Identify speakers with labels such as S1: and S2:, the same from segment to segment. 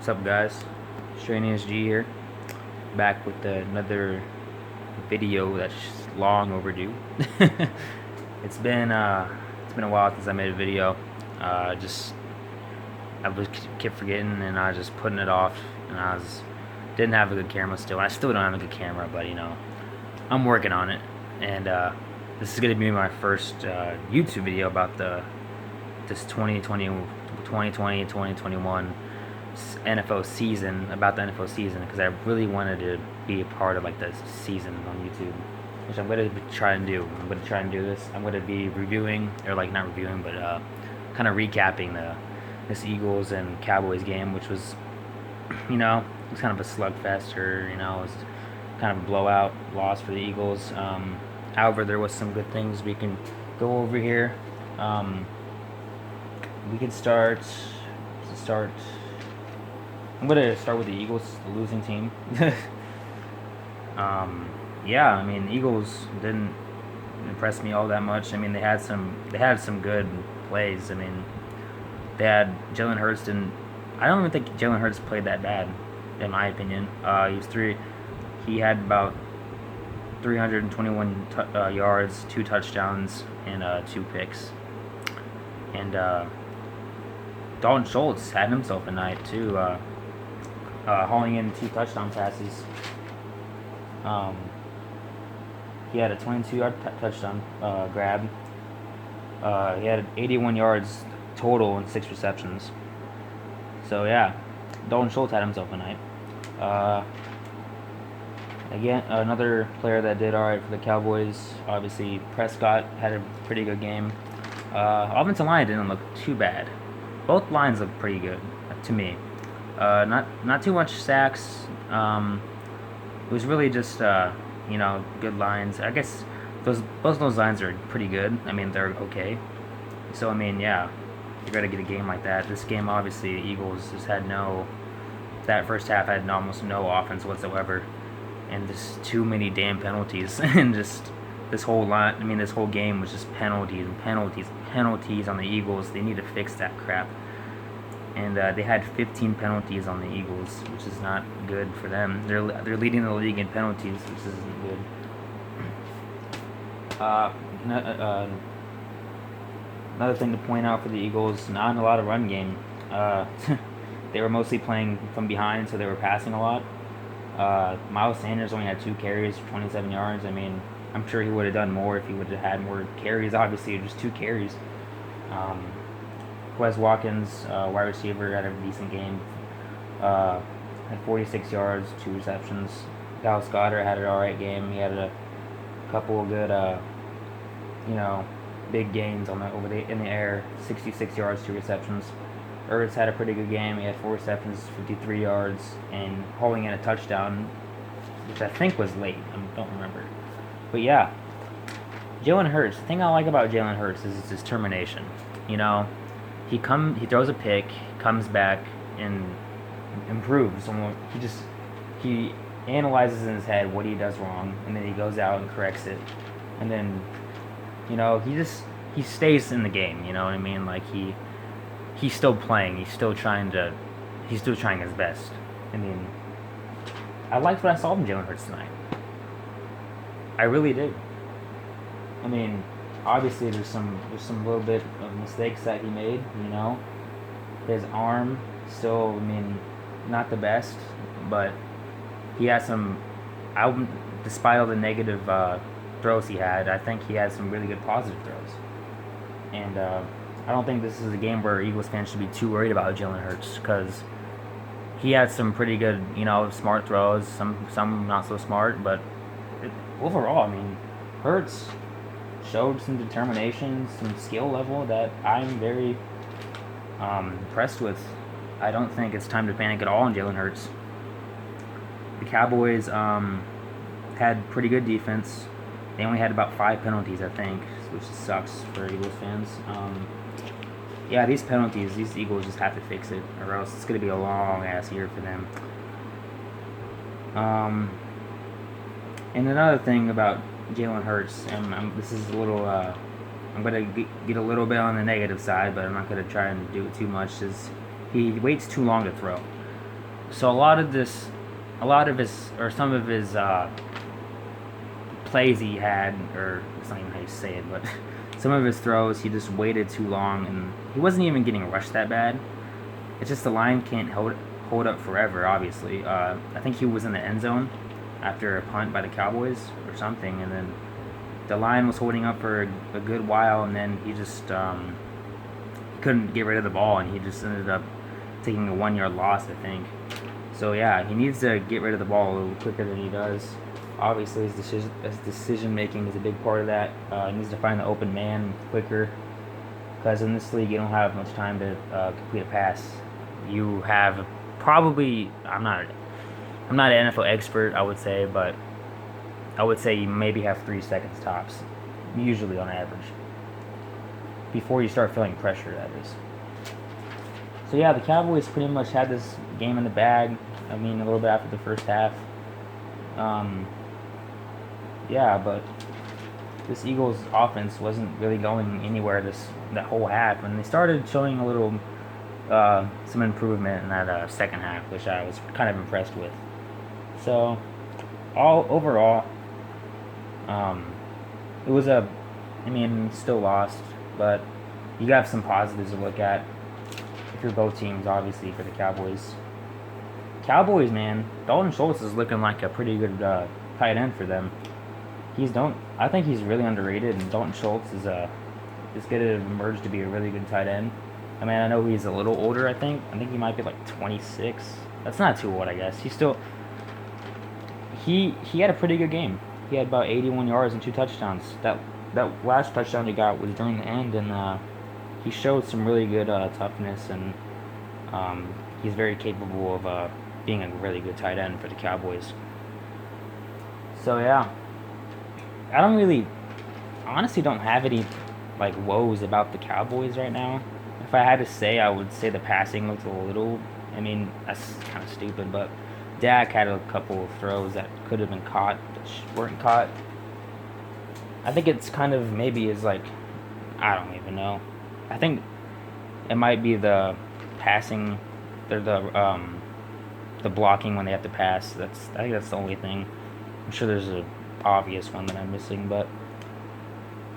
S1: What's up, guys? Strain SG here, back with another video that's long overdue. It's been a while since I made a video. Just I was kept forgetting, and I was just putting it off, and didn't have a good camera still. I still don't have a good camera, but I'm working on it, and this is gonna be my first YouTube video about this 2021 NFL season, about the NFL season, because I really wanted to be a part of like the season on YouTube, which I'm gonna try and do. I'm gonna try and do this. I'm gonna be reviewing, or like not reviewing, but kind of recapping this Eagles and Cowboys game, which was, it was kind of a slugfest, or it was kind of a blowout loss for the Eagles. However, there was some good things we can go over here. We can start. I'm gonna start with the Eagles, the losing team. Yeah, I mean, the Eagles didn't impress me all that much. I mean, they had some good plays. I mean, they had Jalen Hurts didn't. I don't even think Jalen Hurts played that bad, in my opinion. He had about 321 yards, 2 touchdowns, and 2 picks. And Dalton Schultz had himself a night too, hauling in 2 touchdown passes. He had a 22-yard touchdown grab. He had 81 yards total and 6 receptions. So yeah, Dalton Schultz had himself a night. Again, another player that did all right for the Cowboys. Obviously, Prescott had a pretty good game. Offensive line didn't look too bad. Both lines look pretty good to me. Not too much sacks. It was really just good lines. I guess both of those lines are pretty good. I mean, they're okay. So I mean, yeah, you gotta get a game like that. This game, obviously, the Eagles just had that first half had almost no offense whatsoever, and just too many damn penalties, and just this whole line. I mean, this whole game was just penalties and penalties and penalties on the Eagles. They need to fix that crap. And they had 15 penalties on the Eagles, which is not good for them. They're leading the league in penalties, which isn't good. Another thing to point out for the Eagles, not a lot of run game. They were mostly playing from behind, so they were passing a lot. Miles Sanders only had 2 carries for 27 yards. I mean, I'm sure he would have done more if he would have had more carries. Obviously, just 2 carries. Wes Watkins, wide receiver, had a decent game. Had 46 yards, 2 receptions. Dallas Goedert had an alright game. He had a couple of good, big gains in the air. 66 yards, 2 receptions. Ertz had a pretty good game. He had 4 receptions, 53 yards, and hauling in a touchdown, which I think was late. I don't remember. But yeah, Jalen Hurts. The thing I like about Jalen Hurts is his determination. He throws a pick, comes back, and improves. He analyzes in his head what he does wrong, and then he goes out and corrects it. And then, he stays in the game. You know what I mean? Like he's still playing. He's still trying his best. I mean, I liked what I saw from Jalen Hurts tonight. I really did. I mean, obviously there's some little bit of mistakes that he made. His arm still, I mean, not the best, but he had some. Despite all the negative throws he had, I think he had some really good positive throws. And I don't think this is a game where Eagles fans should be too worried about Jalen Hurts, because he had some pretty good, smart throws. Some not so smart, but overall, I mean, Hurts showed some determination, some skill level that I'm very impressed with. I don't think it's time to panic at all on Jalen Hurts. The Cowboys had pretty good defense. They only had about 5 penalties, I think, which sucks for Eagles fans. Yeah, these penalties, these Eagles just have to fix it, or else it's going to be a long-ass year for them. And another thing about Jalen Hurts, and this is a little, I'm going to get a little bit on the negative side, but I'm not going to try and do it too much, is he waits too long to throw. So some of his plays he had, or it's not even how you say it, but some of his throws, he just waited too long, and he wasn't even getting rushed that bad. It's just the line can't hold up forever. Obviously, I think he was in the end zone after a punt by the Cowboys or something, and then the line was holding up for a good while, and then he just couldn't get rid of the ball, and he just ended up taking a 1 yard loss, I think. So yeah, he needs to get rid of the ball a little quicker than he does. Obviously, his decision making is a big part of that. He needs to find the open man quicker, because in this league you don't have much time to complete a pass. You have probably I'm not an NFL expert, I would say, but I would say you maybe have 3 seconds tops, usually on average, before you start feeling pressure. That is. So yeah, the Cowboys pretty much had this game in the bag. I mean, a little bit after the first half. Yeah, but this Eagles offense wasn't really going anywhere that whole half, and they started showing a little some improvement in that second half, which I was kind of impressed with. So, all overall, it was still lost, but you got some positives to look at if you're both teams, obviously, for the Cowboys. Cowboys, man, Dalton Schultz is looking like a pretty good tight end for them. I think he's really underrated, and Dalton Schultz is going to emerge to be a really good tight end. I mean, I know he's a little older. I think he might be like 26. That's not too old, I guess. He had a pretty good game. He had about 81 yards and 2 touchdowns. That last touchdown he got was during the end, and he showed some really good toughness, and he's very capable of being a really good tight end for the Cowboys. So yeah, honestly don't have any like woes about the Cowboys right now. If I had to say, I would say the passing looked a little. I mean, that's kind of stupid, but Dak had a couple of throws that could have been caught, but weren't caught. I think it's kind of maybe is like, I don't even know. I think it might be the passing, the blocking when they have to pass. I think that's the only thing. I'm sure there's an obvious one that I'm missing, but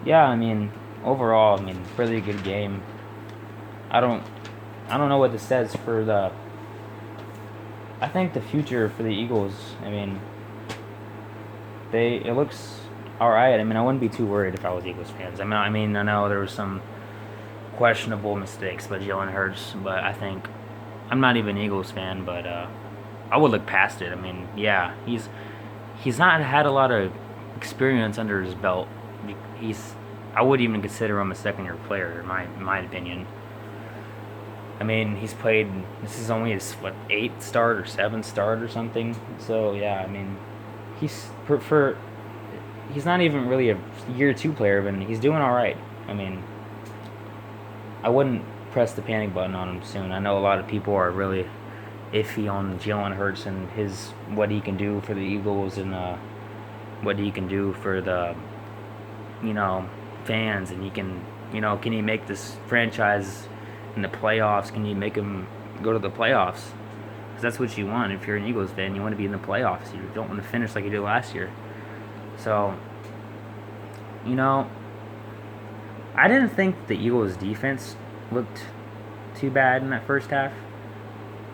S1: yeah, I mean, overall, really good game. I don't know what this says for I think the future for the Eagles. I mean, it looks all right. I mean, I wouldn't be too worried if I was Eagles fans. I know there was some questionable mistakes by Jalen Hurts, but I'm not even an Eagles fan, but I would look past it. I mean, yeah, he's not had a lot of experience under his belt. I would even consider him a second-year player, in my opinion. I mean, he's played. This is only his 8th start or 7th start or something. So yeah, I mean, he's not even really a year 2 player, but he's doing all right. I mean, I wouldn't press the panic button on him soon. I know a lot of people are really iffy on Jalen Hurts and what he can do for the Eagles, and what he can do for the fans, and can he make this franchise in the playoffs? Can you make him go to the playoffs? Because that's what you want if you're an Eagles fan. You want to be in the playoffs. You don't want to finish like you did last year. So, I didn't think the Eagles' defense looked too bad in that first half.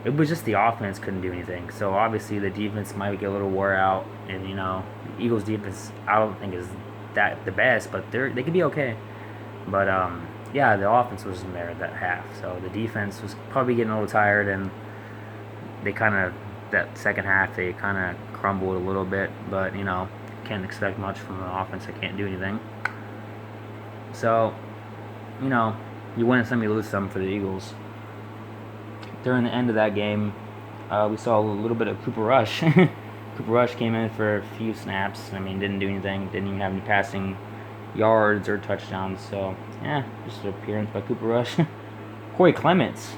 S1: It was just the offense couldn't do anything. So obviously the defense might get a little wore out, and the Eagles' defense I don't think is that the best, but they could be okay. But yeah, the offense wasn't there that half, so the defense was probably getting a little tired, and that second half they kind of crumbled a little bit. But can't expect much from an offense that can't do anything. So you win some, you lose some for the Eagles. During the end of that game, we saw a little bit of Cooper Rush. Cooper Rush came in for a few snaps. Didn't do anything. Didn't even have any passing yards or touchdowns. So, yeah, just an appearance by Cooper Rush. Corey Clements,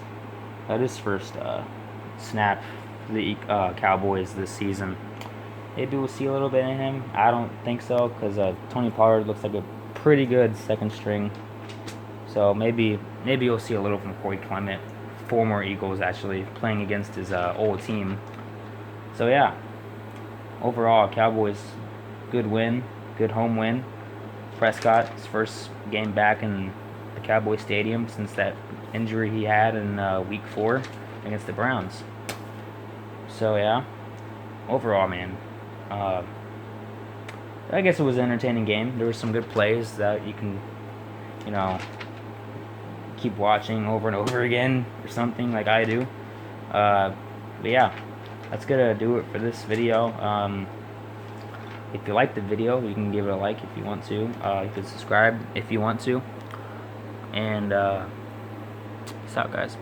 S1: his first snap for the Cowboys this season. Maybe we'll see a little bit in him. I don't think so, because Tony Pollard looks like a pretty good second string. So maybe you'll see a little from Corey Clement. former Eagles actually playing against his old team. So yeah, overall Cowboys good win, good home win. Prescott's first game back in the Cowboy Stadium since that injury he had in Week 4 against the Browns. So yeah, overall, man, I guess it was an entertaining game. There were some good plays that you can, you know, keep watching over and over again or something like I do. But yeah, that's gonna do it for this video. If you like the video, you can give it a like if you want to. You can subscribe if you want to. And peace out, guys.